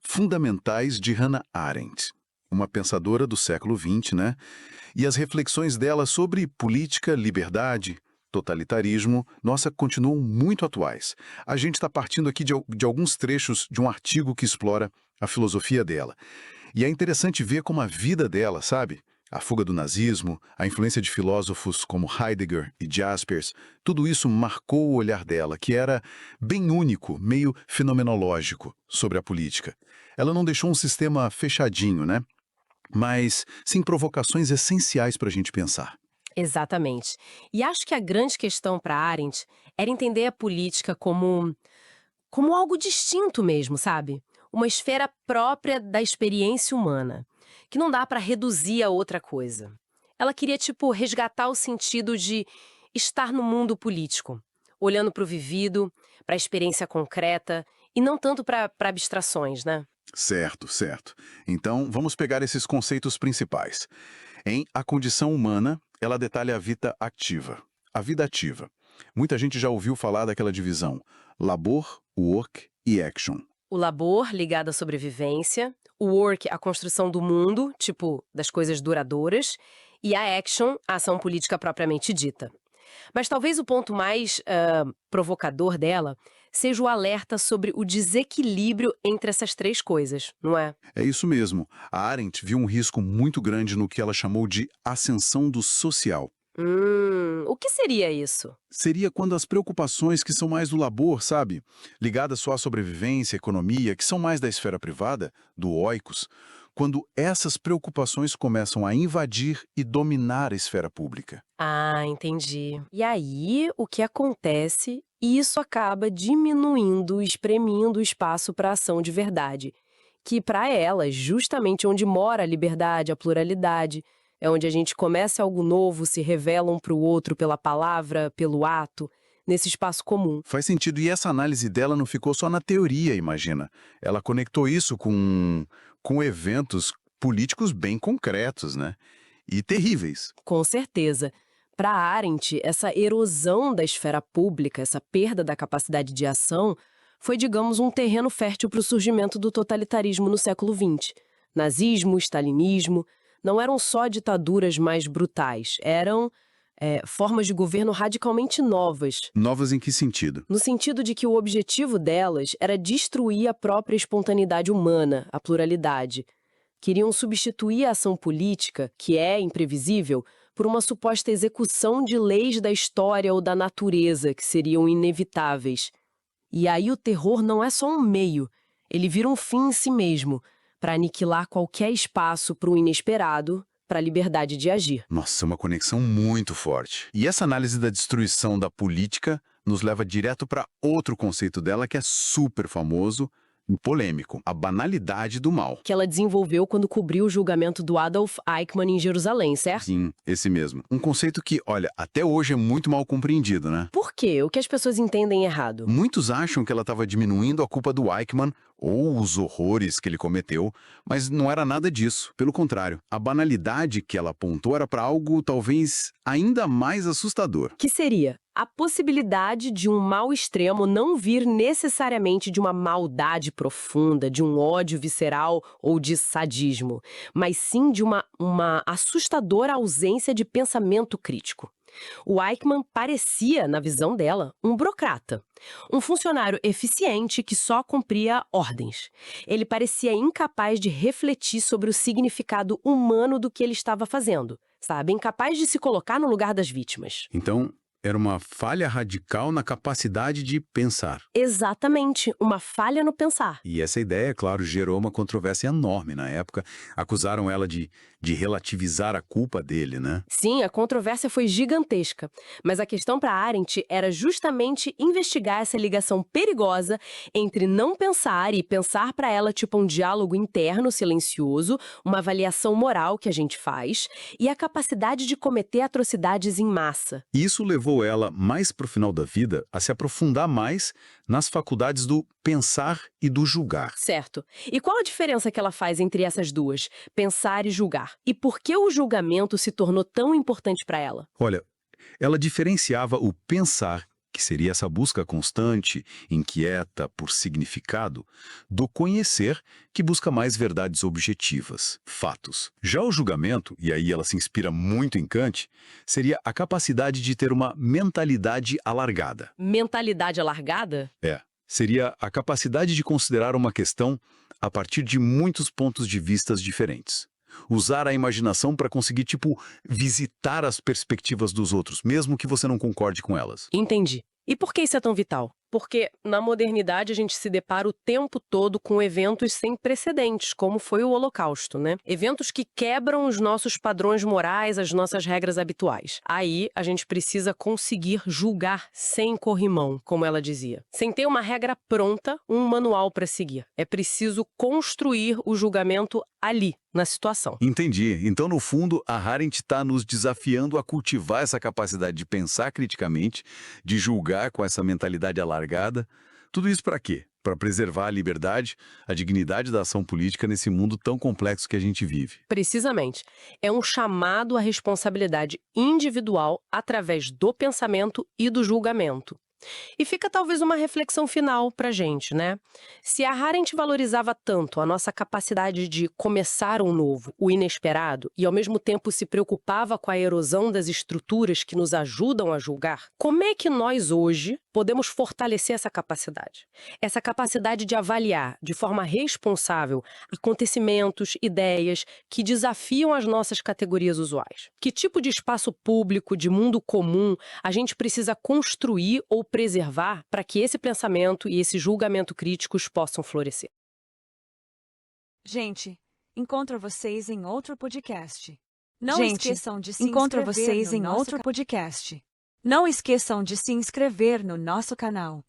Fundamentais de Hannah Arendt, uma pensadora do século XX, né? E as reflexões dela sobre política, liberdade, totalitarismo, nossa, continuam muito atuais. A gente está partindo aqui de alguns trechos de um artigo que explora a filosofia dela. E é interessante ver como a vida dela, sabe? A fuga do nazismo, a influência de filósofos como Heidegger e Jaspers, tudo isso marcou o olhar dela, que era bem único, meio fenomenológico, sobre a política. Ela não deixou um sistema fechadinho, né? Mas sim provocações essenciais para a gente pensar. Exatamente. E acho que a grande questão para Arendt era entender a política como algo distinto mesmo, sabe? Uma esfera própria da experiência humana, que não dá para reduzir a outra coisa. Ela queria, tipo, resgatar o sentido de estar no mundo político, olhando para o vivido, para a experiência concreta, e não tanto para abstrações, né? Certo, certo. Então, vamos pegar esses conceitos principais. Em A Condição Humana, ela detalha a vida ativa. A vida ativa. Muita gente já ouviu falar daquela divisão: labor, work e action. O labor, ligado à sobrevivência, o work, a construção do mundo, tipo, das coisas duradouras, e a action, a ação política propriamente dita. Mas talvez o ponto mais provocador dela seja o alerta sobre o desequilíbrio entre essas três coisas, não é? É isso mesmo. A Arendt viu um risco muito grande no que ela chamou de ascensão do social. O que seria isso? Seria quando as preocupações que são mais do labor, sabe? Ligadas só à sobrevivência, economia, que são mais da esfera privada, do oikos, quando essas preocupações começam a invadir e dominar a esfera pública. Ah, entendi. E aí, o que acontece? Isso acaba diminuindo, espremendo o espaço para ação de verdade, que para ela é justamente onde mora a liberdade, a pluralidade, é onde a gente começa algo novo, se revela um para o outro pela palavra, pelo ato, nesse espaço comum. Faz sentido, e essa análise dela não ficou só na teoria, imagina. Ela conectou isso com eventos políticos bem concretos, né? E terríveis. Com certeza. Para Arendt, essa erosão da esfera pública, essa perda da capacidade de ação, foi, digamos, um terreno fértil para o surgimento do totalitarismo no século XX. Nazismo, stalinismo, não eram só ditaduras mais brutais, eram formas de governo radicalmente novas, Novas em que sentido? no sentido de que o objetivo delas era destruir a própria espontaneidade humana, a pluralidade. Queriam substituir a ação política, que é imprevisível, por uma suposta execução de leis da história ou da natureza que seriam inevitáveis. E aí o terror não é só um meio, ele vira um fim em si mesmo, para aniquilar qualquer espaço para o inesperado, para a liberdade de agir. Nossa, uma conexão muito forte. E essa análise da destruição da política nos leva direto para outro conceito dela que é super famoso e polêmico: a banalidade do mal. Que ela desenvolveu quando cobriu o julgamento do Adolf Eichmann em Jerusalém, certo? Sim, esse mesmo. Um conceito que, olha, até hoje é muito mal compreendido, né? Por quê? O que as pessoas entendem errado? Muitos acham que ela estava diminuindo a culpa do Eichmann ou os horrores que ele cometeu, mas não era nada disso. Pelo contrário, a banalidade que ela apontou era para algo talvez ainda mais assustador. Que seria a possibilidade de um mal extremo não vir necessariamente de uma maldade profunda, de um ódio visceral ou de sadismo, mas sim de uma assustadora ausência de pensamento crítico. O Eichmann parecia, na visão dela, um burocrata, um funcionário eficiente que só cumpria ordens. Ele parecia incapaz de refletir sobre o significado humano do que ele estava fazendo, sabe? Incapaz de se colocar no lugar das vítimas. Então, era uma falha radical na capacidade de pensar. Exatamente, uma falha no pensar. E essa ideia, claro, gerou uma controvérsia enorme na época. Acusaram ela de relativizar a culpa dele, né? Sim, a controvérsia foi gigantesca, mas a questão para Arendt era justamente investigar essa ligação perigosa entre não pensar e pensar para ela tipo um diálogo interno silencioso, uma avaliação moral que a gente faz, e a capacidade de cometer atrocidades em massa. Isso levou ela, mais pro final da vida, a se aprofundar mais nas faculdades do pensar e do julgar. Certo. E qual a diferença que ela faz entre essas duas, pensar e julgar? E por que o julgamento se tornou tão importante para ela? Olha, ela diferenciava o pensar, que seria essa busca constante, inquieta por significado, do conhecer, que busca mais verdades objetivas, fatos. Já o julgamento, e aí ela se inspira muito em Kant, seria a capacidade de ter uma mentalidade alargada. Mentalidade alargada? Seria a capacidade de considerar uma questão a partir de muitos pontos de vista diferentes. Usar a imaginação para conseguir, visitar as perspectivas dos outros, mesmo que você não concorde com elas. Entendi. E por que isso é tão vital? Porque na modernidade a gente se depara o tempo todo com eventos sem precedentes, como foi o Holocausto, né? Eventos que quebram os nossos padrões morais, as nossas regras habituais. Aí a gente precisa conseguir julgar sem corrimão, como ela dizia. Sem ter uma regra pronta, um manual para seguir. É preciso construir o julgamento ali, na situação. Entendi. Então, no fundo, a Arendt está nos desafiando a cultivar essa capacidade de pensar criticamente, de julgar com essa mentalidade alargada. Tudo isso para quê? Para preservar a liberdade, a dignidade da ação política nesse mundo tão complexo que a gente vive. Precisamente. É um chamado à responsabilidade individual através do pensamento e do julgamento. E fica talvez uma reflexão final pra gente, né? Se a Arendt valorizava tanto a nossa capacidade de começar um novo, o inesperado, e ao mesmo tempo se preocupava com a erosão das estruturas que nos ajudam a julgar, como é que nós hoje podemos fortalecer essa capacidade? Essa capacidade de avaliar de forma responsável acontecimentos, ideias que desafiam as nossas categorias usuais. Que tipo de espaço público, de mundo comum, a gente precisa construir ou preservar para que esse pensamento e esse julgamento críticos possam florescer? Gente, encontro vocês em outro podcast. Não esqueçam de se Encontro inscrever vocês no em nosso outro podcast. Não esqueçam de se inscrever no nosso canal.